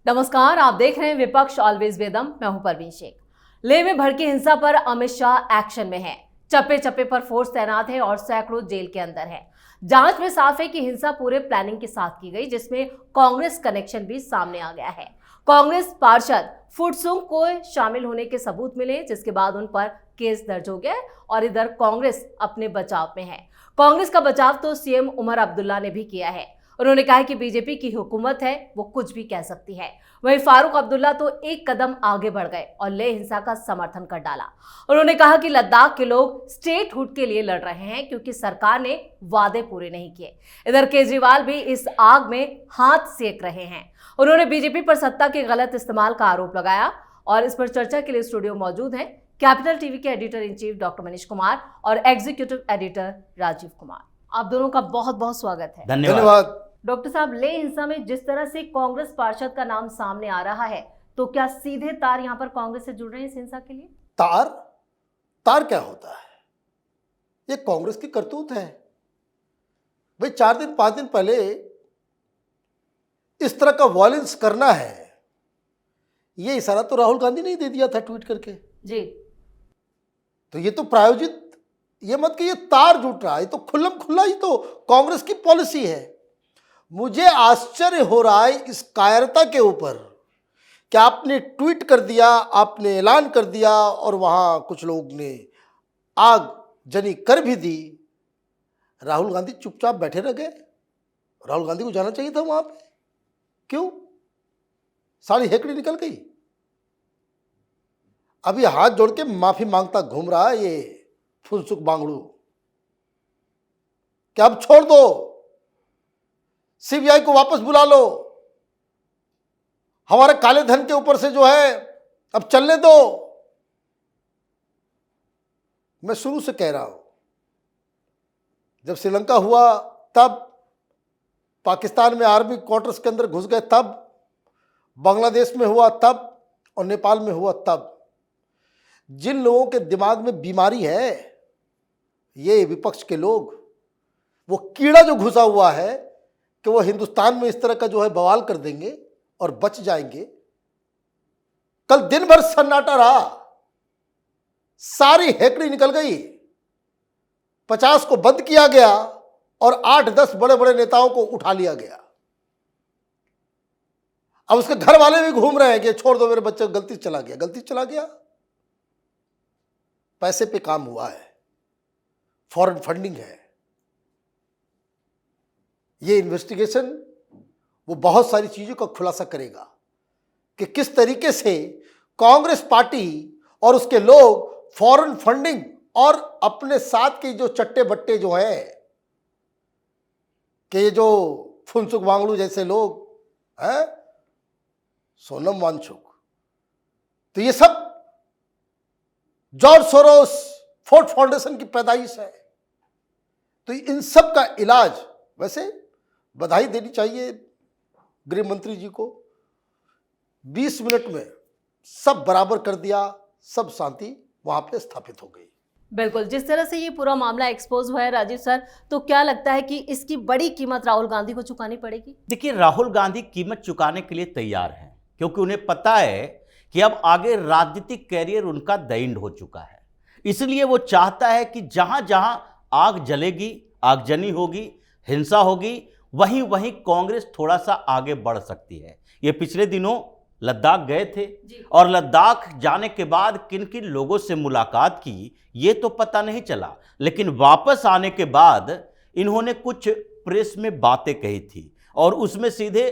नमस्कार, आप देख रहे हैं विपक्ष ऑलवेज वेदम। मैं हूं परवीन शेख। लेह में भड़की हिंसा पर अमित शाह एक्शन में है। चप्पे चप्पे पर फोर्स तैनात है और सैकड़ों जेल के अंदर है। जांच में साफ है कि हिंसा पूरे प्लानिंग के साथ की गई, जिसमें कांग्रेस कनेक्शन भी सामने आ गया है। कांग्रेस पार्षद फुटसुंग को शामिल होने के सबूत मिले, जिसके बाद उन पर केस दर्ज हो गया और इधर कांग्रेस अपने बचाव में है। कांग्रेस का बचाव तो सीएम उमर अब्दुल्ला ने भी किया है। उन्होंने कहा कि बीजेपी की हुकूमत है, वो कुछ भी कह सकती है। वहीं फारूक अब्दुल्ला तो एक कदम आगे बढ़ गए और लेह हिंसा का समर्थन कर डाला। उन्होंने कहा कि लद्दाख के लोग स्टेटहुड के लिए लड़ रहे हैं क्योंकि सरकार ने वादे पूरे नहीं किए। इधर केजरीवाल भी इस आग में हाथ सेक रहे हैं। उन्होंने बीजेपी पर सत्ता के गलत इस्तेमाल का आरोप लगाया और इस पर चर्चा के लिए स्टूडियो मौजूद हैं कैपिटल टीवी के editor in chief doctor Manish Kumar और एग्जीक्यूटिव एडिटर राजीव कुमार। आप दोनों का बहुत बहुत स्वागत है। धन्यवाद। डॉक्टर साहब, लेह हिंसा में जिस तरह से कांग्रेस पार्षद का नाम सामने आ रहा है, तो क्या सीधे तार यहां पर कांग्रेस से जुड़ रहे हैं इस हिंसा के लिए? तार क्या होता है? ये कांग्रेस की करतूत है भाई। 4 दिन 5 दिन पहले इस तरह का वायलेंस करना है, ये इशारा तो राहुल गांधी ने ही दे दिया था ट्वीट करके जी। तो ये तो प्रायोजित, ये मत कि ये तार जुट रहा है, ये तो खुल्लम खुल्ला ही तो कांग्रेस की पॉलिसी है। मुझे आश्चर्य हो रहा है इस कायरता के ऊपर कि आपने ट्वीट कर दिया, आपने ऐलान कर दिया और वहां कुछ लोग ने आग जनी कर भी दी। राहुल गांधी चुपचाप बैठे रह गए। राहुल गांधी को जाना चाहिए था वहां पे। क्यों? सारी हेकड़ी निकल गई। अभी हाथ जोड़ के माफी मांगता घूम रहा है ये फुनसुक बांगड़ू कि अब छोड़ दो, सीबीआई को वापस बुला लो, हमारे काले धन के ऊपर से जो है अब चलने दो। मैं शुरू से कह रहा हूं, जब श्रीलंका हुआ तब, पाकिस्तान में आर्मी क्वार्टर्स के अंदर घुस गए तब, बांग्लादेश में हुआ तब और नेपाल में हुआ तब। जिन लोगों के दिमाग में बीमारी है, ये विपक्ष के लोग, वो कीड़ा जो घुसा हुआ है कि वो हिंदुस्तान में इस तरह का जो है बवाल कर देंगे और बच जाएंगे। कल दिन भर सन्नाटा रहा, सारी हेकड़ी निकल गई। 50 को बंद किया गया और 8-10 बड़े बड़े नेताओं को उठा लिया गया। अब उसके घर वाले भी घूम रहे हैं कि छोड़ दो मेरे बच्चे, गलती चला गया, गलती चला गया। पैसे पे काम हुआ है, फॉरेन फंडिंग है। ये इन्वेस्टिगेशन वो बहुत सारी चीजों का खुलासा करेगा कि किस तरीके से कांग्रेस पार्टी और उसके लोग फॉरेन फंडिंग और अपने साथ के जो चट्टे बट्टे जो है कि ये जो फुनसुक वांगड़ू जैसे लोग हैं, सोनम वांगचुक, तो ये सब जॉर्ज सोरोस फोर्ड फाउंडेशन की पैदाइश है। तो इन सब का इलाज, वैसे बधाई देनी चाहिए गृह मंत्री जी को, 20 मिनट में सब बराबर कर दिया, सब शांति वहां पे स्थापित हो गई। बिल्कुल, जिस तरह से ये पूरा मामला एक्सपोज हुआ है राजीव सर, तो क्या लगता है कि इसकी बड़ी कीमत राहुल गांधी को चुकानी पड़ेगी? देखिए, राहुल गांधी कीमत चुकाने के लिए तैयार हैं, क्योंकि उन्हें पता है कि अब आगे राजनीतिक कैरियर उनका दैंड हो चुका है। इसलिए वो चाहता है कि जहां जहां आग जलेगी, आगजनी होगी, हिंसा होगी, वहीं वहीं कांग्रेस थोड़ा सा आगे बढ़ सकती है। ये पिछले दिनों लद्दाख गए थे और लद्दाख जाने के बाद किन किन लोगों से मुलाकात की ये तो पता नहीं चला, लेकिन वापस आने के बाद इन्होंने कुछ प्रेस में बातें कही थी और उसमें सीधे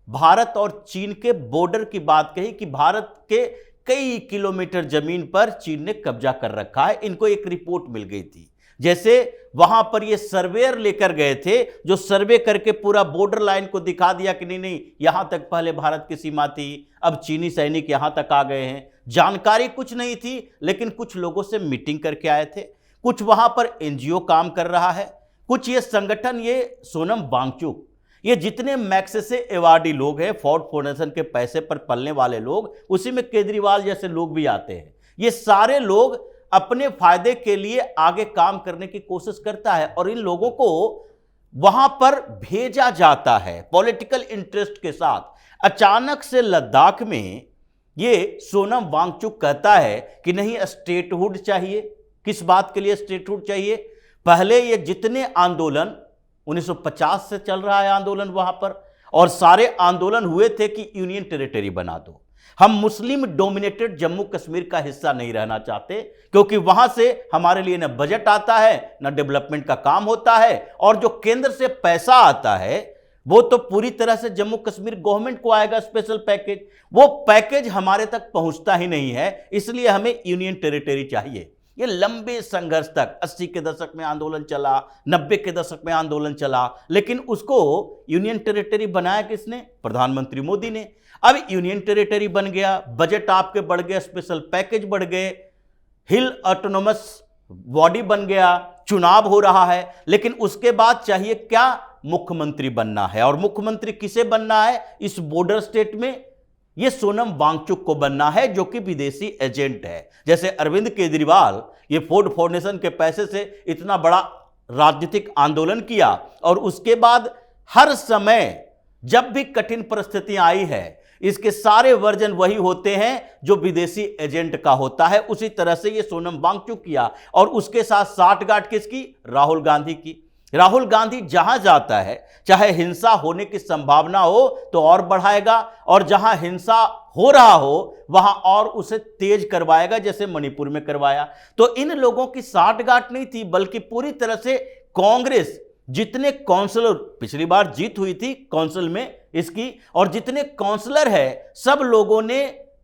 भारत और चीन के बॉर्डर की बात कही कि भारत के कई किलोमीटर जमीन पर चीन ने कब्जा कर रखा है। इनको एक रिपोर्ट मिल गई थी, जैसे वहां पर ये सर्वेयर लेकर गए थे जो सर्वे करके पूरा बॉर्डर लाइन को दिखा दिया कि नहीं नहीं, यहां तक पहले भारत की सीमा थी, अब चीनी सैनिक यहां तक आ गए हैं। जानकारी कुछ नहीं थी, लेकिन कुछ लोगों से मीटिंग करके आए थे। कुछ वहां पर एनजीओ काम कर रहा है, कुछ ये संगठन, ये सोनम वांगचुक, ये जितने मैग्सेसे अवार्डी लोग हैं, फोर्ड फाउंडेशन के पैसे पर पलने वाले लोग, उसी में केजरीवाल जैसे लोग भी आते हैं। ये सारे लोग अपने फायदे के लिए आगे काम करने की कोशिश करता है और इन लोगों को वहां पर भेजा जाता है पॉलिटिकल इंटरेस्ट के साथ। अचानक से लद्दाख में ये सोनम वांगचुक कहता है कि नहीं स्टेटहुड चाहिए। किस बात के लिए स्टेटहुड चाहिए? पहले ये जितने आंदोलन 1950 से चल रहा है आंदोलन वहां पर, और सारे आंदोलन हुए थे कि यूनियन टेरिटरी बना दो, हम मुस्लिम डोमिनेटेड जम्मू कश्मीर का हिस्सा नहीं रहना चाहते, क्योंकि वहां से हमारे लिए न बजट आता है न डेवलपमेंट का काम होता है, और जो केंद्र से पैसा आता है वो तो पूरी तरह से जम्मू कश्मीर गवर्नमेंट को आएगा, स्पेशल पैकेज, वो पैकेज हमारे तक पहुंचता ही नहीं है, इसलिए हमें यूनियन टेरिटरी चाहिए। ये लंबे संघर्ष तक 80 के दशक में आंदोलन चला, 90 के दशक में आंदोलन चला, लेकिन उसको यूनियन टेरिटरी बनाया किसने? प्रधानमंत्री मोदी ने। अब यूनियन टेरिटरी बन गया, बजट आपके बढ़ गए, स्पेशल पैकेज बढ़ गए, हिल ऑटोनोमस बॉडी बन गया, चुनाव हो रहा है, लेकिन उसके बाद चाहिए क्या? मुख्यमंत्री बनना है। और मुख्यमंत्री किसे बनना है? इस बॉर्डर स्टेट में ये सोनम वांगचुक को बनना है, जो कि विदेशी एजेंट है। जैसे अरविंद केजरीवाल ये फोर्ड फाउंडेशन के पैसे से इतना बड़ा राजनीतिक आंदोलन किया, और उसके बाद हर समय जब भी कठिन परिस्थितियां आई है, इसके सारे वर्जन वही होते हैं जो विदेशी एजेंट का होता है। उसी तरह से ये सोनम वांगचुक किया, और उसके साथ साठगांठ किसकी? राहुल गांधी की। राहुल गांधी जहां जाता है, चाहे हिंसा होने की संभावना हो तो और बढ़ाएगा, और जहां हिंसा हो रहा हो वहां और उसे तेज करवाएगा, जैसे मणिपुर में करवाया। तो इन लोगों की साठगांठ नहीं थी, बल्कि पूरी तरह से कांग्रेस जितने काउंसलर, पिछली बार जीत हुई थी काउंसिल में इसकी, और जितने काउंसलर है सब लोगों ने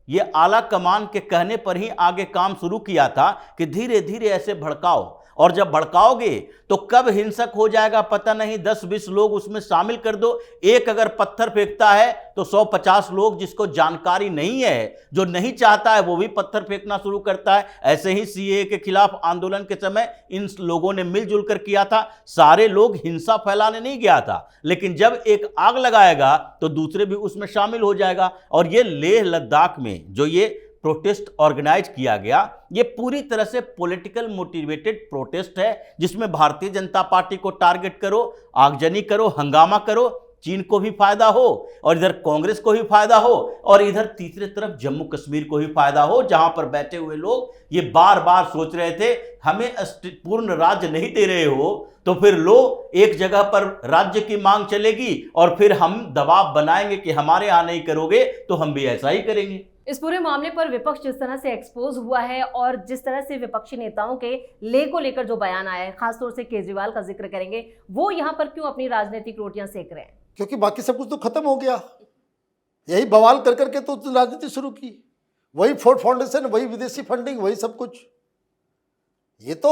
ये आला कमान के कहने पर ही आगे काम शुरू किया था कि धीरे धीरे ऐसे भड़काओ, और जब भड़काओगे तो कब हिंसक हो जाएगा पता नहीं, 10-20 लोग उसमें शामिल कर दो, एक अगर पत्थर फेंकता है तो 150 लोग, जिसको जानकारी नहीं है, जो नहीं चाहता है, वो भी पत्थर फेंकना शुरू करता है। ऐसे ही सीएए के खिलाफ आंदोलन के समय इन लोगों ने मिलजुल कर किया था, सारे लोग हिंसा फैलाने नहीं गया था, लेकिन जब एक आग लगाएगा तो दूसरे भी उसमें शामिल हो जाएगा। और ये लेह लद्दाख में जो ये प्रोटेस्ट ऑर्गेनाइज किया गया, ये पूरी तरह से पॉलिटिकल मोटिवेटेड प्रोटेस्ट है, जिसमें भारतीय जनता पार्टी को टारगेट करो, आगजनी करो, हंगामा करो, चीन को भी फायदा हो, और इधर कांग्रेस को भी फायदा हो, और इधर तीसरे तरफ जम्मू कश्मीर को भी फायदा हो, जहां पर बैठे हुए लोग ये बार बार सोच रहे थे हमें पूर्ण राज्य नहीं दे रहे हो, तो फिर लो एक जगह पर राज्य की मांग चलेगी, और फिर हम दबाव बनाएंगे कि हमारे यहां नहीं करोगे तो हम भी ऐसा ही करेंगे। इस पूरे मामले पर विपक्ष जिस तरह से एक्सपोज हुआ है, और जिस तरह से विपक्षी नेताओं के ले को लेकर जो बयान आया है, खासतौर से केजरीवाल का जिक्र करेंगे, वो यहाँ पर क्यों अपनी राजनीतिक रोटियां सेक रहे हैं? क्योंकि बाकी सब कुछ तो खत्म हो गया, यही बवाल कर करके तो राजनीति शुरू की, वही फोर्ड फाउंडेशन, वही विदेशी फंडिंग, वही सब कुछ। ये तो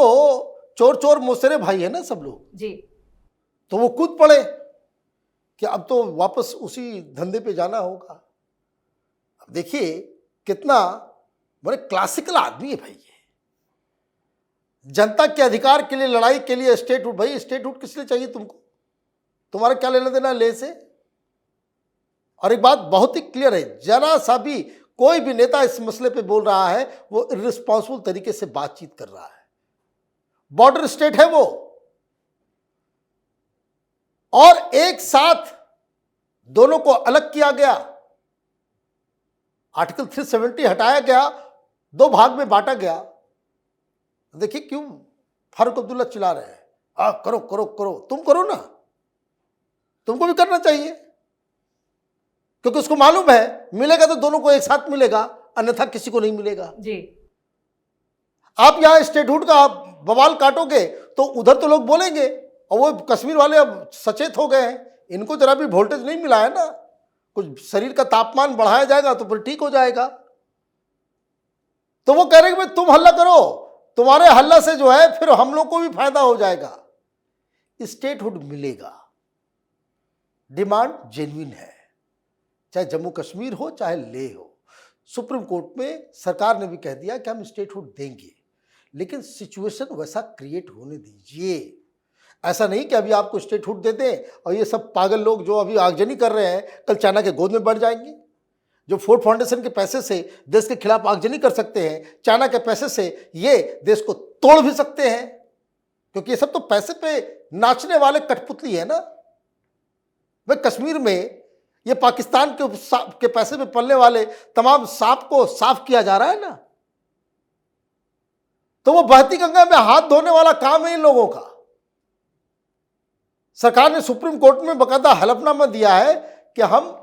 चोर चोर मोसेरे भाई है ना सब लोग जी। तो वो कूद पड़े कि अब तो वापस उसी धंधे पे जाना होगा। अब देखिए कितना बड़े क्लासिकल आदमी है भाई ये, जनता के अधिकार के लिए लड़ाई के लिए स्टेटहुड। भाई स्टेटहुड किस लिए चाहिए तुमको? तुम्हारा क्या लेना देना ले से? और एक बात बहुत ही क्लियर है, जरा सा भी कोई भी नेता इस मसले पे बोल रहा है वो इर्रिस्पॉन्सिबल तरीके से बातचीत कर रहा है। बॉर्डर स्टेट है वो, और एक साथ दोनों को अलग किया गया, आर्टिकल 370 हटाया गया, दो भाग में बांटा गया। देखिए क्यों फारूक अब्दुल्ला चिल्ला रहे हैं, करो करो करो, तुम करो ना, तुमको भी करना चाहिए, क्योंकि उसको मालूम है मिलेगा तो दोनों को एक साथ मिलेगा, अन्यथा किसी को नहीं मिलेगा जी। आप यहां स्टेटहुड का बवाल काटोगे तो उधर तो लोग बोलेंगे, और वो कश्मीर वाले अब सचेत हो गए हैं, इनको जरा भी वोल्टेज नहीं मिला है ना, कुछ शरीर का तापमान बढ़ाया जाएगा तो फिर ठीक हो जाएगा। तो वो कह रहे हैं कि तुम हल्ला करो, तुम्हारे हल्ला से जो है फिर हम लोग को भी फायदा हो जाएगा, स्टेटहुड मिलेगा। डिमांड जेन्युइन है, चाहे जम्मू कश्मीर हो चाहे लेह हो। सुप्रीम कोर्ट में सरकार ने भी कह दिया कि हम स्टेटहुड देंगे, लेकिन सिचुएशन वैसा क्रिएट होने दीजिए। ऐसा नहीं कि अभी आपको स्टेटहुड दे दें और ये सब पागल लोग जो अभी आगजनी कर रहे हैं कल चाइना के गोद में बढ़ जाएंगे। जो फोर्ड फाउंडेशन के पैसे से देश के खिलाफ आगजनी कर सकते हैं, चाइना के पैसे से ये देश को तोड़ भी सकते हैं, क्योंकि ये सब तो पैसे पे नाचने वाले कठपुतली है ना। भाई कश्मीर में ये पाकिस्तान के पैसे में पलने वाले तमाम सांप को साफ किया जा रहा है ना। तो वो बहती गंगा में हाथ धोने वाला काम है इन लोगों का। सरकार ने सुप्रीम कोर्ट में बकायदा हलफनामा दिया है कि हम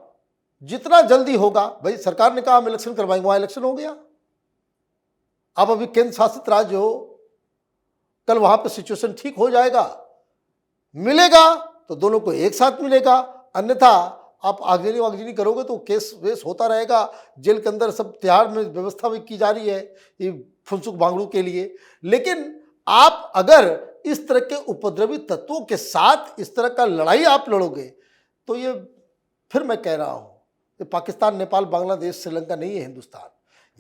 जितना जल्दी होगा, भाई सरकार ने कहा हम इलेक्शन करवाएंगे, वहां इलेक्शन हो गया। अब अभी केंद्र शासित राज्य हो, कल वहां पे सिचुएशन ठीक हो जाएगा, मिलेगा तो दोनों को एक साथ मिलेगा, अन्यथा आप आगजनी वागजनी करोगे तो केस वेस होता रहेगा। जेल के अंदर सब तिहाड़ में व्यवस्था भी की जा रही है ये फुनसुक बांगड़ू के लिए। लेकिन आप अगर इस तरह के उपद्रवी तत्वों के साथ इस तरह का लड़ाई आप लड़ोगे तो ये, फिर मैं कह रहा हूँ, ये पाकिस्तान, नेपाल, बांग्लादेश, श्रीलंका नहीं है हिंदुस्तान।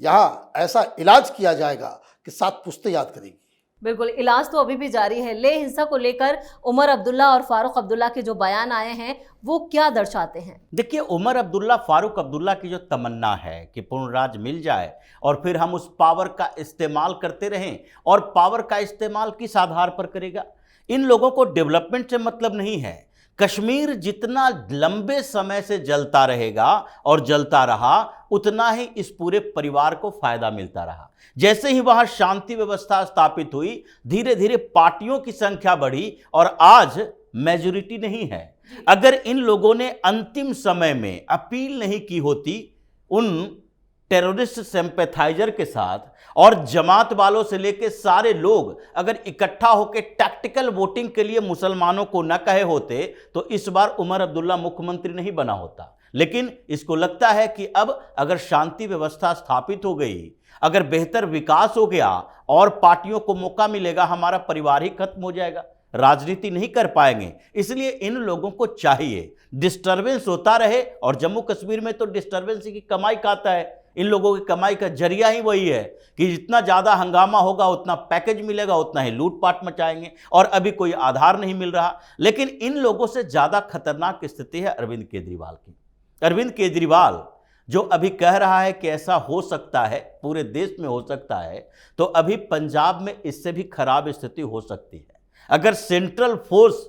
यहाँ ऐसा इलाज किया जाएगा कि 7 पुश्तें याद करेगी। बिल्कुल, इलाज तो अभी भी जारी है। लेह हिंसा को लेकर उमर अब्दुल्ला और फारूक अब्दुल्ला के जो बयान आए हैं वो क्या दर्शाते हैं? देखिए, उमर अब्दुल्ला, फारूक अब्दुल्ला की जो तमन्ना है कि पूर्ण राज मिल जाए और फिर हम उस पावर का इस्तेमाल करते रहें, और पावर का इस्तेमाल किस आधार पर करेगा? इन लोगों को डेवलपमेंट से मतलब नहीं है। कश्मीर जितना लंबे समय से जलता रहेगा और जलता रहा, उतना ही इस पूरे परिवार को फायदा मिलता रहा। जैसे ही वहां शांति व्यवस्था स्थापित हुई, धीरे धीरे पार्टियों की संख्या बढ़ी और आज मेजॉरिटी नहीं है। अगर इन लोगों ने अंतिम समय में अपील नहीं की होती उन टेररिस्ट सिंपैथाइजर के साथ, और जमात वालों से लेकर सारे लोग अगर इकट्ठा होकर टैक्टिकल वोटिंग के लिए मुसलमानों को न कहे होते, तो इस बार उमर अब्दुल्ला मुख्यमंत्री नहीं बना होता। लेकिन इसको लगता है कि अब अगर शांति व्यवस्था स्थापित हो गई, अगर बेहतर विकास हो गया और पार्टियों को मौका मिलेगा, हमारा परिवार ही खत्म हो जाएगा, राजनीति नहीं कर पाएंगे। इसलिए इन लोगों को चाहिए डिस्टर्बेंस होता रहे, और जम्मू कश्मीर में तो डिस्टर्बेंस की कमाई खाता है। इन लोगों की कमाई का जरिया ही वही है कि जितना ज़्यादा हंगामा होगा उतना पैकेज मिलेगा, उतना ही लूटपाट मचाएंगे, और अभी कोई आधार नहीं मिल रहा। लेकिन इन लोगों से ज़्यादा खतरनाक स्थिति है अरविंद केजरीवाल की। अरविंद केजरीवाल जो अभी कह रहा है कि ऐसा हो सकता है, पूरे देश में हो सकता है, तो अभी पंजाब में इससे भी खराब स्थिति हो सकती है। अगर सेंट्रल फोर्स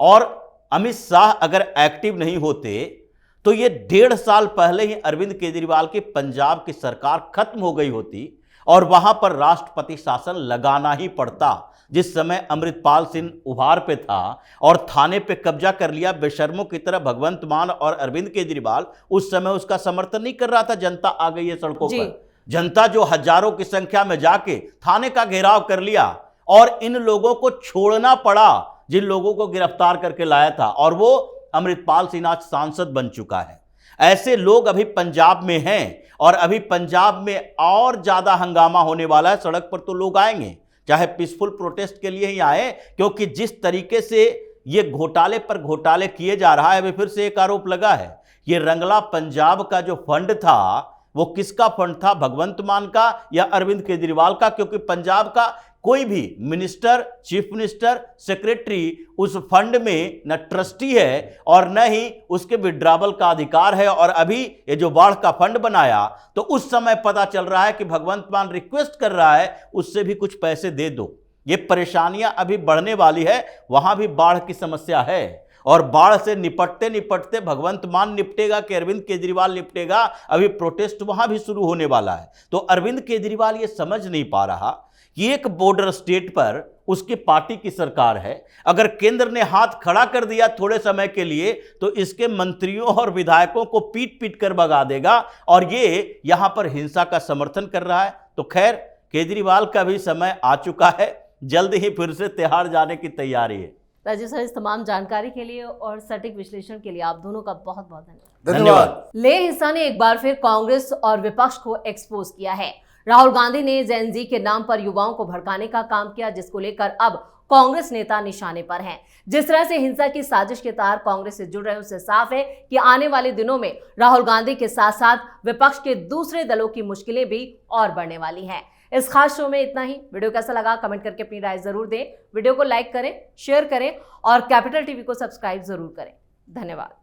और अमित शाह अगर एक्टिव नहीं होते तो ये 1.5 साल पहले ही अरविंद केजरीवाल की पंजाब की सरकार खत्म हो गई होती और वहां पर राष्ट्रपति शासन लगाना ही पड़ता। जिस समय अमृतपाल सिंह उभार पे था और थाने पे कब्जा कर लिया बेशर्मों की तरह भगवंत मान और अरविंद केजरीवाल, उस समय उसका समर्थन नहीं कर रहा था। जनता आ गई है सड़कों पर, जनता जो हजारों की संख्या में जाके थाने का घेराव कर लिया, और इन लोगों को छोड़ना पड़ा जिन लोगों को गिरफ्तार करके लाया था, और वो अमृतपाल सिंह आज सांसद बन चुका है। ऐसे लोग अभी पंजाब में हैं, और अभी पंजाब में और ज्यादा हंगामा होने वाला है। सड़क पर तो लोग आएंगे, चाहे पीसफुल प्रोटेस्ट के लिए ही आए, क्योंकि जिस तरीके से ये घोटाले पर घोटाले किए जा रहा है, अभी फिर से एक आरोप लगा है, ये रंगला पंजाब का जो फंड था वो किसका फंड था, भगवंत मान का या अरविंद केजरीवाल का? क्योंकि पंजाब का कोई भी मिनिस्टर, चीफ मिनिस्टर, सेक्रेटरी उस फंड में न ट्रस्टी है और न ही उसके विड्रॉवल का अधिकार है। और अभी ये जो बाढ़ का फंड बनाया, तो उस समय पता चल रहा है कि भगवंत मान रिक्वेस्ट कर रहा है उससे भी कुछ पैसे दे दो। ये परेशानियां अभी बढ़ने वाली है। वहां भी बाढ़ की समस्या है, और बाढ़ से निपटते निपटते भगवंत मान निपटेगा कि अरविंद केजरीवाल निपटेगा, अभी प्रोटेस्ट वहां भी शुरू होने वाला है। तो अरविंद केजरीवाल ये समझ नहीं पा रहा कि एक बॉर्डर स्टेट पर उसकी पार्टी की सरकार है। अगर केंद्र ने हाथ खड़ा कर दिया थोड़े समय के लिए, तो इसके मंत्रियों और विधायकों को पीट पीट कर भगा देगा, और ये यहां पर हिंसा का समर्थन कर रहा है। तो खैर, केजरीवाल का भी समय आ चुका है, जल्द ही फिर से तिहाड़ जाने की तैयारी है। राजीव सर, इस तमाम जानकारी के लिए और सटीक विश्लेषण के लिए आप दोनों का बहुत बहुत धन्यवाद। लेह हिंसा ने एक बार फिर कांग्रेस और विपक्ष को एक्सपोज किया है। राहुल गांधी ने जेन जी के नाम पर युवाओं को भड़काने का काम किया, जिसको लेकर अब कांग्रेस नेता निशाने पर हैं। जिस तरह से हिंसा की साजिश के तार कांग्रेस से जुड़ रहे हैं, उससे साफ है कि आने वाले दिनों में राहुल गांधी के साथ साथ विपक्ष के दूसरे दलों की मुश्किलें भी और बढ़ने वाली हैं। इस खास शो में इतना ही। वीडियो कैसा लगा कमेंट करके अपनी राय जरूर दें। वीडियो को लाइक करें, शेयर करें और कैपिटल टीवी को सब्सक्राइब जरूर करें। धन्यवाद।